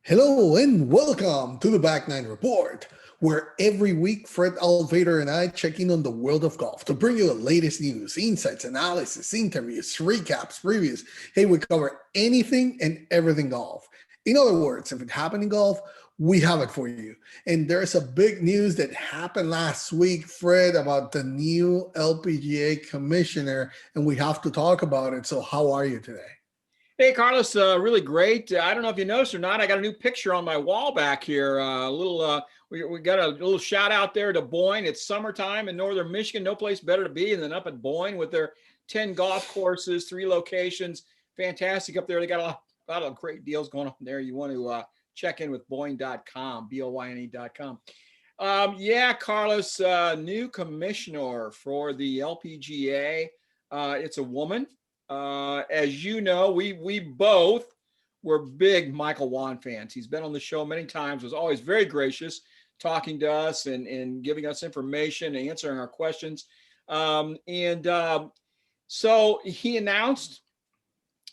Hello and welcome to the Back Nine Report, where every week Fred Altvater and I check in on the world of golf to bring you the latest news, insights, analysis, interviews, recaps, previews. Hey, we cover anything and everything golf. In other words, if it happened in golf, we have it for you. And there's a big news that happened last week, Fred, about the new LPGA Commissioner, and we have to talk about it. So how are you today? Hey, Carlos, really great. I don't know if you noticed or not, I got a new picture on my wall back here. We got a little shout out there to Boyne. It's summertime in northern Michigan. No place better to be than up at Boyne with their 10 golf courses, 3 locations. Fantastic up there. They got a lot of great deals going on there. You want to check in with Boyne.com, BOYNE.com. Yeah, Carlos, new commissioner for the LPGA. It's a woman. As you know, we both were big Michael Whan fans. He's been on the show many times, was always very gracious, talking to us and giving us information and answering our questions. So he announced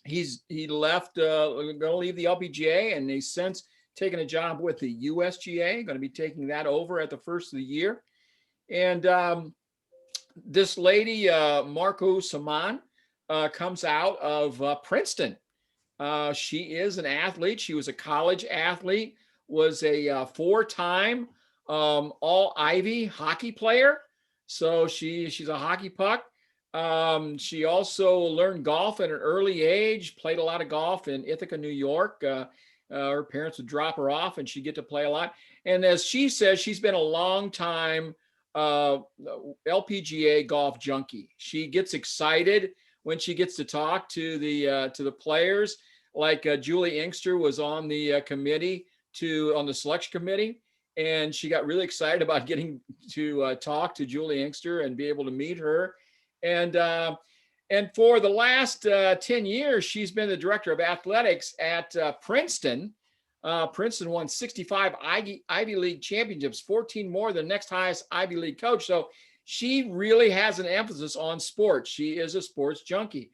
he left, going to leave the LPGA, and he's since taken a job with the USGA, going to be taking that over at the first of the year. And this lady, Marcoux Samaan, comes out of Princeton. She is an athlete. She was a college athlete, was a 4-time All-Ivy hockey player. So she's a hockey puck. She also learned golf at an early age, played a lot of golf in Ithaca, New York. Her parents would drop her off and she'd get to play a lot. And as she says, she's been a long time LPGA golf junkie. She gets excited when she gets to talk to the players, like Julie Inkster was on the committee on the selection committee, and she got really excited about getting to talk to Julie Inkster and be able to meet her. And for the last 10 years, she's been the director of athletics at Princeton. Princeton won 65 Ivy League championships, 14 more than the next highest Ivy League coach. So she really has an emphasis on sports. She is a sports junkie.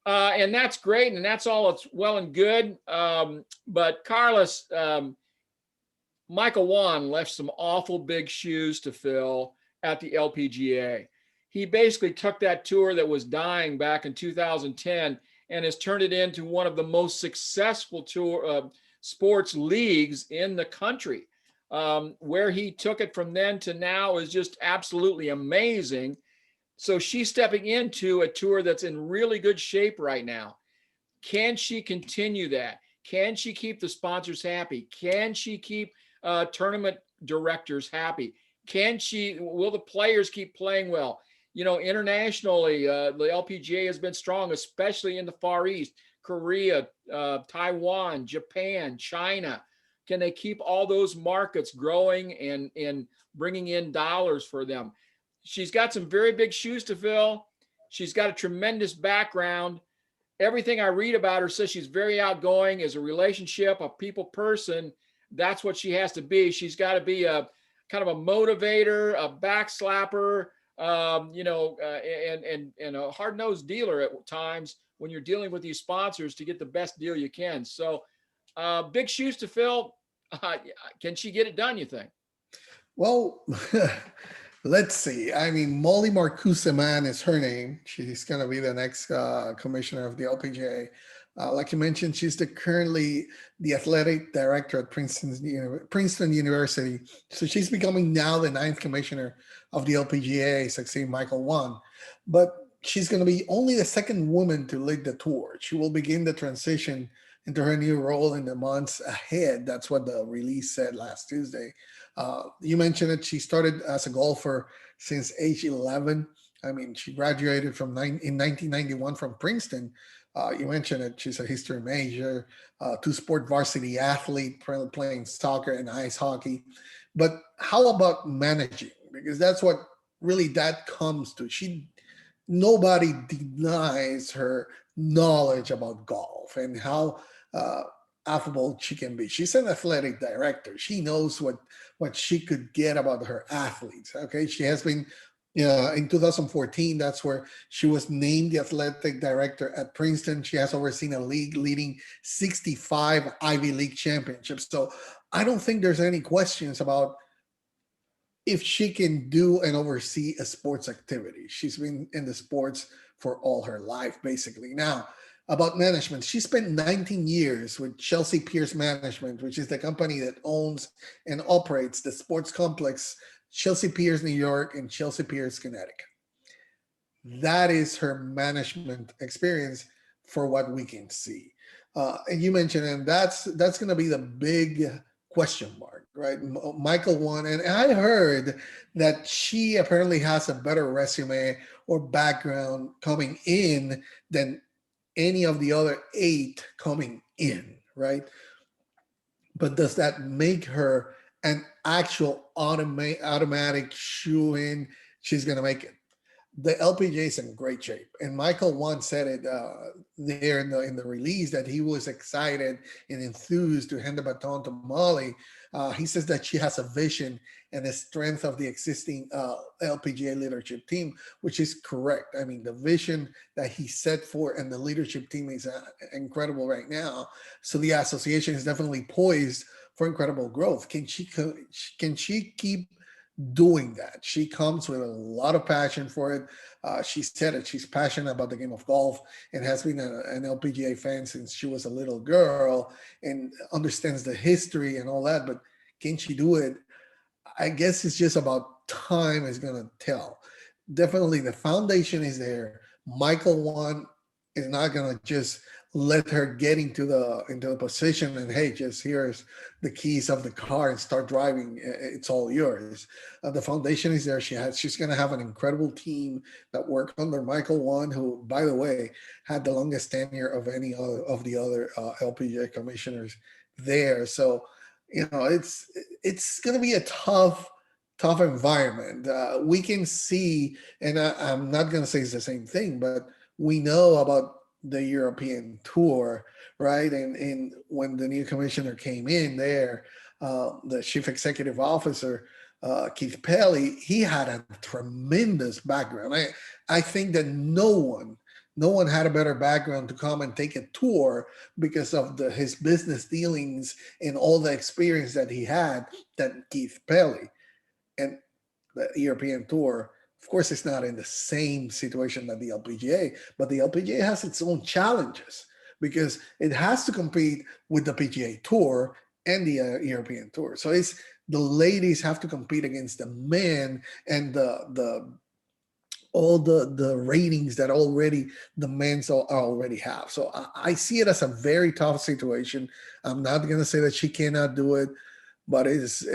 And that's great. And that's all it's well and good. But Carlos, Michael Whan left some awful big shoes to fill at the LPGA. He basically took that tour that was dying back in 2010 and has turned it into one of the most successful sports leagues in the country. Where he took it from then to now is just absolutely amazing. So she's stepping into a tour that's in really good shape right now. Can she continue that? Can she keep the sponsors happy? Can she keep tournament directors happy? Will the players keep playing well? You know, internationally, the LPGA has been strong, especially in the Far East, Korea, Taiwan, Japan, China. Can they keep all those markets growing and bringing in dollars for them? She's got some very big shoes to fill. She's got a tremendous background. Everything I read about her says she's very outgoing, is a relationship, a people person. That's what she has to be. She's got to be a kind of a motivator, a backslapper, and a hard-nosed dealer at times when you're dealing with these sponsors to get the best deal you can. So big shoes to fill. Can she get it done, you think? Well, let's see. I mean, Mollie Marcoux Samaan is her name. She's going to be the next commissioner of the LPGA. Like you mentioned, she's currently the athletic director at Princeton University. So she's becoming now the 9th commissioner of the LPGA, succeeding Michael Whan. But she's going to be only the 2nd woman to lead the tour. She will begin the transition into her new role in the months ahead. That's what the release said last Tuesday. You mentioned it. She started as a golfer since age 11. I mean, she graduated in 1991 from Princeton. You mentioned it. She's a history major, 2-sport varsity athlete, playing soccer and ice hockey. But how about managing? Because that's what really that comes to. Nobody denies her knowledge about golf and how affable she can be. She's an athletic director. She knows what she could get about her athletes. Okay, she has been Yeah, in 2014, that's where she was named the athletic director at Princeton. She has overseen a league leading 65 Ivy League championships. So I don't think there's any questions about if she can do and oversee a sports activity. She's been in the sports for all her life, basically. Now, about management, she spent 19 years with Chelsea Piers Management, which is the company that owns and operates the sports complex Chelsea Piers, New York, and Chelsea Piers, Connecticut. That is her management experience for what we can see. And you mentioned, and that's going to be the big question mark, right? Michael Whan, and I heard that she apparently has a better resume or background coming in than any of the other 8 coming in, right? But does that make her an actual automatic shoe in? She's going to make it. The LPGA is in great shape, and Michael once said it there in the release that he was excited and enthused to hand the baton to Mollie. He says that she has a vision and the strength of the existing LPGA leadership team, which is correct. I mean, the vision that he set for and the leadership team is incredible right now. So the association is definitely poised for incredible growth. Can she keep doing that? She comes with a lot of passion for it. She said it. She's passionate about the game of golf and has been an LPGA fan since she was a little girl and understands the history and all that. But can she do it? I guess it's just about time is going to tell. Definitely the foundation is there. Michael Whan is not going to just let her get into the position and hey, just here's the keys of the car and start driving. It's all yours. The foundation is there. She's going to have an incredible team that work under Michael Whan, who, by the way, had the longest tenure of any other of the other LPGA commissioners there. So it's going to be a tough environment. We can see, and I'm not going to say it's the same thing, but we know about the European tour, right? And when the new commissioner came in there, the chief executive officer, Keith Pelly, he had a tremendous background. I think that no one had a better background to come and take a tour because of his business dealings and all the experience that he had than Keith Pelly. And the European tour, of course, it's not in the same situation that the LPGA, but the LPGA has its own challenges because it has to compete with the PGA Tour and the European Tour. So it's the ladies have to compete against the men and the all the ratings that already the men's already have. So I see it as a very tough situation. I'm not going to say that she cannot do it, but it's.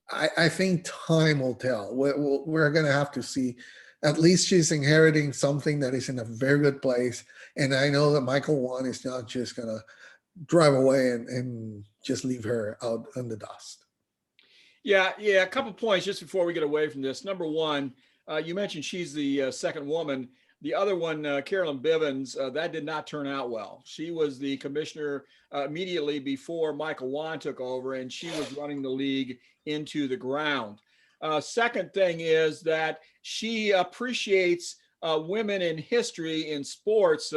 I think time will tell. We're going to have to see. At least she's inheriting something that is in a very good place. And I know that Michael Whan is not just going to drive away and just leave her out in the dust. Yeah. A couple points just before we get away from this. Number one, you mentioned she's the second woman. The other one, Carolyn Bivens, that did not turn out well. She was the commissioner immediately before Michael Whan took over, and she was running the league into the ground. Second thing is that she appreciates women in history in sports.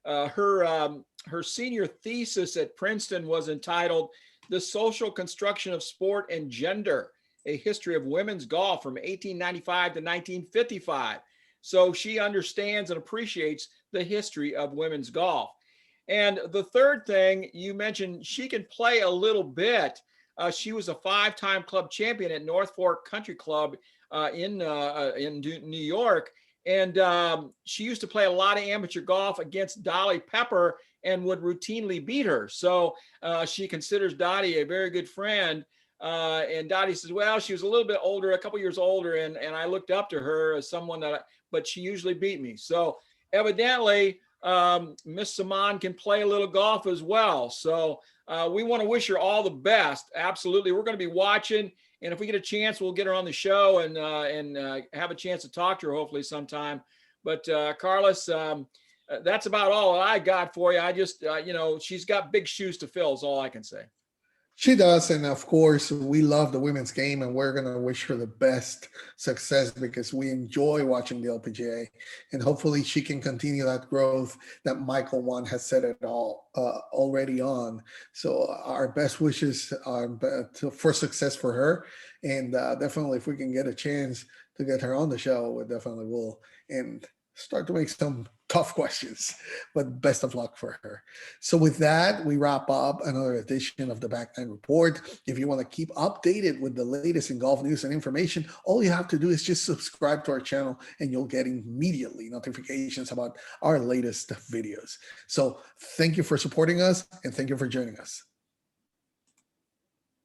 Her senior thesis at Princeton was entitled "The Social Construction of Sport and Gender: A History of Women's Golf from 1895 to 1955." So she understands and appreciates the history of women's golf. And the third thing you mentioned, she can play a little bit. She was a 5-time club champion at North Fork Country Club in New York. And she used to play a lot of amateur golf against Dolly Pepper and would routinely beat her. So she considers Dottie a very good friend. And Dottie says, well, she was a little bit older, a couple years older, and I looked up to her as someone but she usually beat me. So evidently, Miss Samaan can play a little golf as well. So we want to wish her all the best. Absolutely. We're going to be watching. And if we get a chance, we'll get her on the show and have a chance to talk to her hopefully sometime. But Carlos, that's about all I got for you. I just, she's got big shoes to fill is all I can say. She does, and of course, we love the women's game, and we're gonna wish her the best success because we enjoy watching the LPGA, and hopefully, she can continue that growth that Michael Whan has set it all already on. So, our best wishes are for success for her, and definitely, if we can get a chance to get her on the show, we definitely will, and start to make some tough questions. But best of luck for her. So with that, we wrap up another edition of the Back Nine Report. If you want to keep updated with the latest in golf news and information, all you have to do is just subscribe to our channel and you'll get immediately notifications about our latest videos. So thank you for supporting us and thank you for joining us.